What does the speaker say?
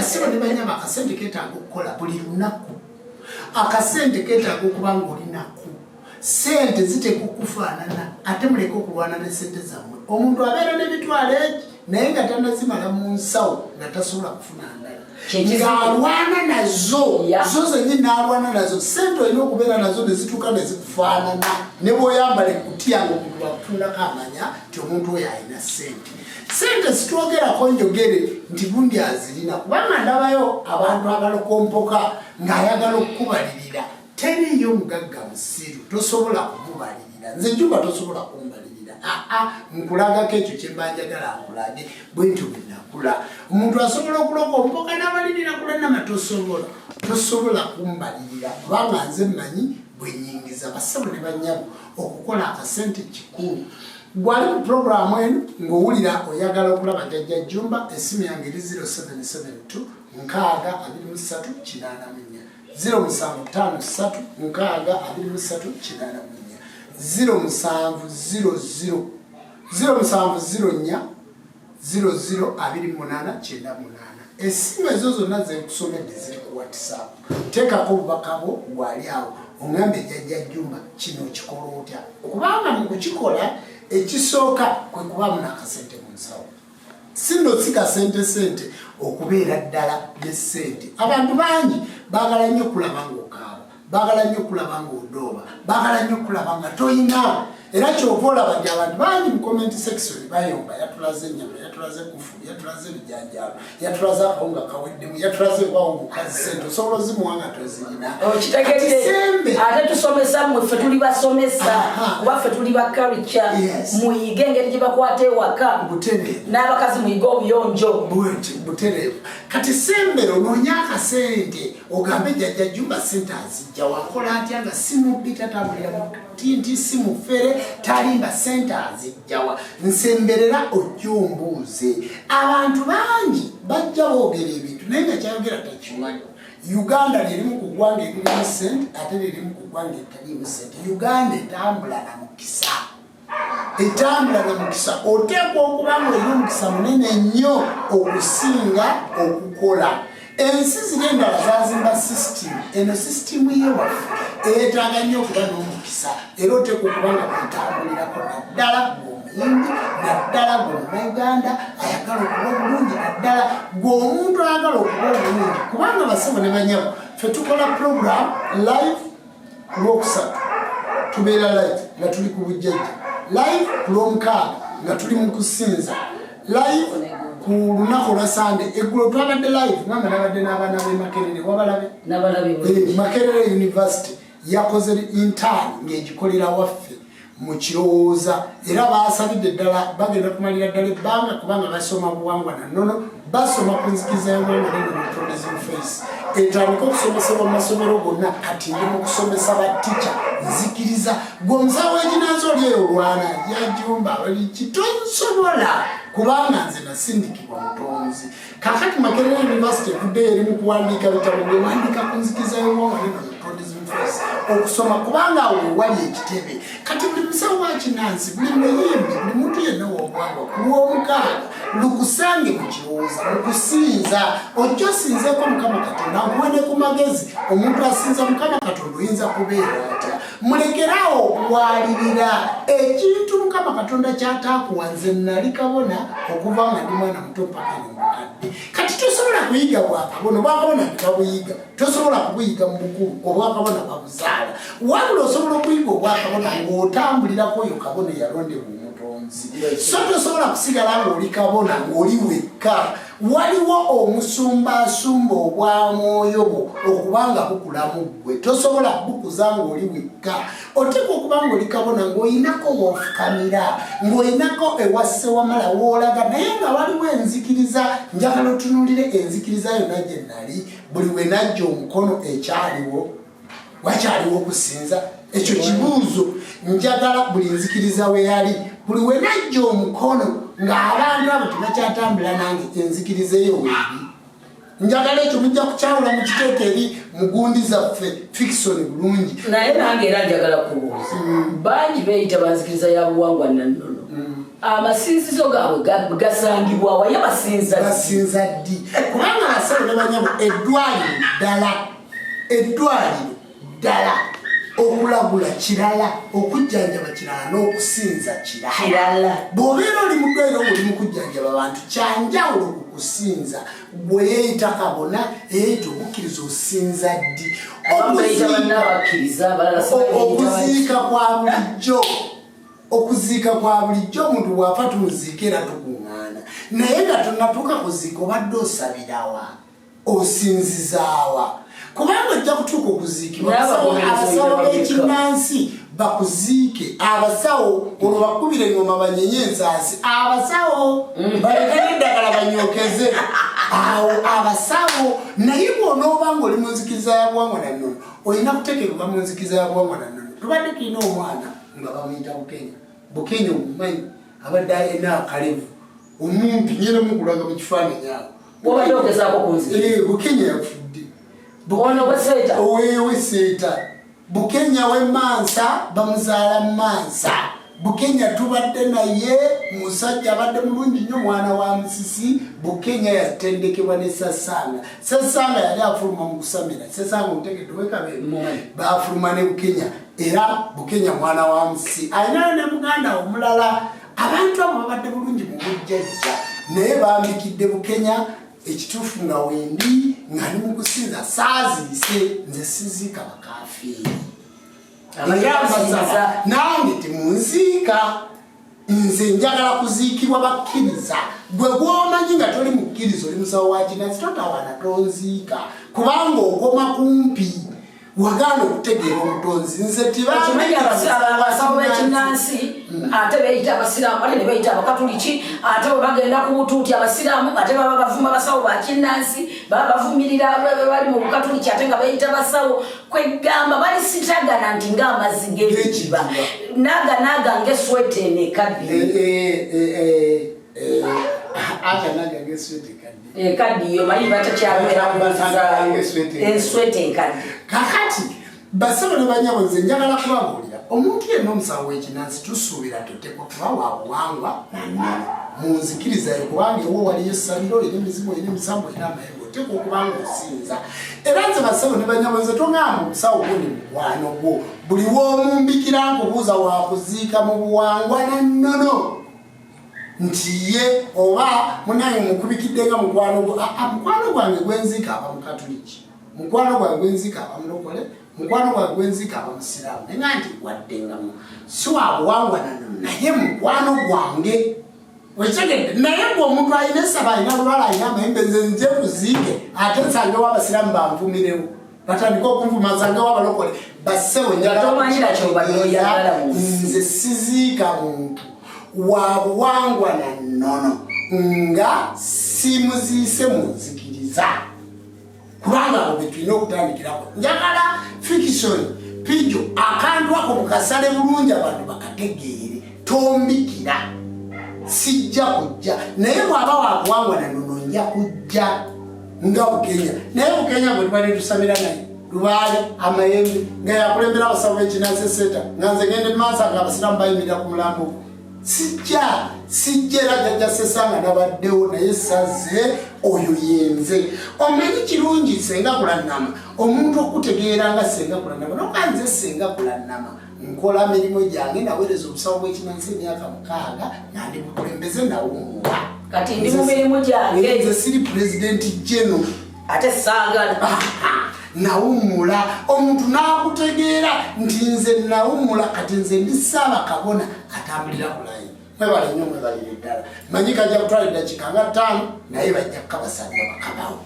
basiba ne banyama akasente keetaaga okukola buli lunaku akasente keetaaga okuba ng'olinaku sente ziteeka okufaanana ate muleke okulwana ne sente zammwe omuntu abeera n'emitwalo egi naye nga tannazimala mu nsawo nga tasobola kufuna ndala ng'alwana nazo zo zennyini n'alwana nazo sente olina okubeera nazo ne zituuka ne zikufaanana ne bw'oyambala ekkutiya ng'omuntu bakutundako amanya nti omuntu oyo alina sente sente zitwogerako njogere nti gundi azirina kubanga ndabayo abantu abalokompoka ng'ayagala okukubalirira teriyo mugagga musiru tosobola kumubalirira nze juba tosobola kumubalirira nkulagako ekyo kyembanjagala nkulage bwentyo bwe nakula omuntu asobola okulokompoka n'abalirira kulanama tosobola kumubalirira kubanga nze mmanyi bwenyingiza basabo ne banyabo okukola akasente kikulu bwali mu programu eno ng'owulira oyagala okulaba Jjajja Jjumba esimu yange eri 0772 0753 esimu ezo zonna zekusomedde ziri ku WhatsApp teekako obubaka bwo bwali awo ongambe Jjajja Jjumba kino kikola otya kubanga mu kukikola ekisooka kwe kubaamu n'akasente mu nsawo sino si kasente okubeera ddala ne ssente abantu bangi baagala nnyo okulaba ng'okaaba baagala nnyo okulaba ng'odooba baagala nnyo okulaba nga toyina era kyova olaba nti abantu bangi mu comment section bayomba yatulaze ennyama yatulaze kufu yatulaze ebijanjaalo yatulaze akawunga kaweddemu yatulaze bawungukazi sente osobola ozimuwa nga tozirina kitegedde ate tusomesa mmwe ffe tuli basomesa kuba ffe tuli bakalica muyige engeri gye bakwata ewaka n'abakazi muyige obuyonjo butereevu kati sembero noonya akasente ogambe Jjajja Jjumba sente azijja wakola atya nga simubbi tatambulira tinti simufere talimba sente azijjawa nsemberera ojjumbuuze abantu bangi bajja boogera ebintu naye nga kyayogera takimanyi Uganda lirimu ku ggwanga eririmu sente ate lirimu ku ggwanga etaliimu sente Uganda etambula na mukisa oteekwa okuba ng'olina omukisa munene nnyo okusinga okukola ensi ziri endala zazimba system eno system yewaffe eyeetaaga nnyo okuba n'omukisa era oteekwa okuba nga kwetambulirako naddala g'omuyimbi naddala g'omuganda ayagala okuba obulungi naddala g'omuntu ayagala okuba obulungi kubanga basebo ne banyabo ffe tukola program live ku lwokusatu tubeera live nga tuli ku bujjajja live ku lwomukaaga nga tuli mu kusinza live ku lunaku lwa Sande eggulo twabadde live nga nabadde n'abaana b'e Makerere wabalabe Makerere University yakoze intern ng'egikolera waffe mu kirowooza era baasabidde ddala bagenda kumalira ddala ebbanga kubanga basoma buwangwa na nnono basoma ku nzikiriza y'obuwangwa n'ennono tourism face etandika okusomesebwa mu masomero gonna kati ndi mu kusomesa batica nzikiriza gwomusawo eginansi oli eyo olwana Jjajjumba oli kitonsobola kubanga nze nasindikibwa mutonzi kakati Makerere University evuddeyo eri mu kuwandiika bitabo byewandiika ku nzikiriza y'obuwangwa n'ennono tourism face okusoma kubanga awo wali ekitebe kati buli musawo wa kinansi buli muyimbi buli muntu yenna w'obuwangwa ku lw'omukaaga lukusange mu kirowooza mu kusinza ojja osinzeeko Mukama Katonda nkuwene ku magezi omuntu asinza Mukama Katonda oyinza kubeera atya mulekerawo okuwalirira ekintu Mukama Katonda kyataakuwa nze nali kabona okuva nga ndi mwana muto paka nemukadde kati tosobola kuyiga bwakabona obwakabona tekabuyiga tosobola kubuyiga mu bukulu obwakabona babuzaala wabula osobola okuyiga obwakabona ng'otambulirako oyo kabona eyalondebwa omutonzi so tosobola kusigala ng'oli kabona ng'oli wekka waliwo omusumbaasumba obwamwoyo bwo okubanga bukulamu ggwe tosobola kubukuza ng'oli wekka oteekwa okuba ng'oli kabona ng'oyinako w'ofukamira ng'oyinako ewasse wamala w'olaga naye nga waliwo enzikiriza njagala otunuulire enzikiriza yonna gye nali buli we najja omukono ekyaliwo wakyaliwo okusinza ekyo kibuuzo njagala buli nzikiriza we yali buli we najja omukono ng'abantu abo tebakyatambula nange enzikiriza eyo weeri njagala ekyo mujja kukyawula mu kiteeko eri mugundi zaffe fiction bulungi naye nange era njagala kubuuza bangi beeyita banzikiriza ya buwangwa na nnono amasinzizo gaabwe gasangibwa waye basinza ddi kubanga abasawo ne banyabo eddwaliro ddala okulagula kirala okujjanjaba kirala n'okusinza kirala bw'obeera oli mu ddwaliro oli mu kujjanjaba abantu kyanjawulo ku kusinza bwe yeeyita kabona eyita obukkiriza osinza ddi okuziika kwa bulijjo omuntu bw'afa tumuziika era tukuŋŋaana naye nga tonnatuuka kuziika obadde osabirawa osinzizaawa kubanga ojja kutuuka okuziikibwa abasawo b'ekinnansi bakuziike abasawo olwo bakubire engoma banyenye ensaasi abasawo balekere eddagala banyookeze awo abasawo naye bw'onooba nga oli mu nzikiriza ya buwangwa na nnono olina kuteekebwa mu nzikiriza ya buwangwa na nnono tubadde tulina omwana nga bamuyita bukenya omumanyi abadde alina akalevu omumpi nyina mukulaga mu kifaananyi awo bukenya yafudde owewe seeta bukenya w'emansa bamuzaala mansa bukenya tubadde naye musajja abadde mulungi nnyo mwana wa musisi bukenya yatendekebwa ne sasanga yali afuluma mu kusamira sasanga omutegedde wekabeemu baafuluma ne bukenya era bukenya mwana wa musisi alinayo ne muganda omulala abantu abo babadde bulungi mu bujjajja naye bambikidde bukenya ekituufu nga wendi nga ni mu kusinza saaziise nze siziika bakaafiiri nange temunziika nze njagala kuziikibwa bakkiriza gwe gwomanyi nga toli mukkiriza oli musawo wa kinansi totawana tonziika kubanga okoma kumpi wagaana okutegeera omutonzi nze abasawo b'ekinnansi ate beyita abasiraamu ate ne beyita abakatuliki ate bwe bagenda ku butuuti abasiraamu ate baba bavuma abasawo ba kinnansi baba bavumirira bali mu bukatuliki ate nga beyita basawo kwegamba bali sitagana nti ng'amazzi g'ekiba naaga ng'esweta eno ekaddi ekaddi yo manyi batakyalwera ensweta enkaddi kakati basawo ne banyabo nze njagala kubabuulira omuntu yenna omusawo w'ekinnansi tusuubira totekwa kuba wa buwangwa mu nzikiriza yo kubanga ewo waliyo essabiro olina emizimu olina emisambo olina amayembe otekwa okubanga osinza era nze basawo ne banyabo nze tongamba omusawo guni mukwano gwo buli w'omumbikira nkubuuza wakuziika mu buwangwa na nnono nti ye oba munange mukubikidde nga mukwano gwo mukwano gwange gwenziika aba mukatuliki mukwano gwange gwenziika aba mulokole mukwano gwange gwenziika aba musiraamu naye nga nti waddengamu si wa buwangwa nanono naye mukwano gwange wekitegedde naye gwe omuntu alina essaba alina lulala alina amayembe nze nje kuziike ate nsangewo abasiraamu banvumirewo batandika okunvuma nsangewo abalokole bassewo nze siziika muntu wa buwangwa na nnono nga simuziise mu nzikiriza kubanga abo betulina okutandikirako njagala fikisoni pijo akantu ako mukasale bulungi abantu bakategeere tombikira sijja kujja naye bw'aba wa buwangwa na nnono nja kujja nga bukenya naye bukenya bwe tubadde tusamira naye lubaale amayembe nga yakulembera abasawo b'ekinnansi esseeta nga nze gende maaso nga abasiraamu bayimirira ku mulambo sijja era jjajja Sesanga nabaddewo naye saze oyo yenze omanyi kirungi senga kulannama omuntu okutegeera nga senga kulannama noka nze senga kulannama nkola mirimu gyange naweereza obusawo bw'ekinnansi emyaka 6 nandi bukulembeze nawummula kati ndi mu mirimu gyange nze siri pulezidenti jeno ate saagala nawummula omuntu n'akutegeera nti nze nawummula kati nze ndi Ssaabakabona atambulira ku layini mwebale nnyo mwebalire ddala manyi kajja kutwala eddakiika nga 5 naye bajja kukabasabira bakabawo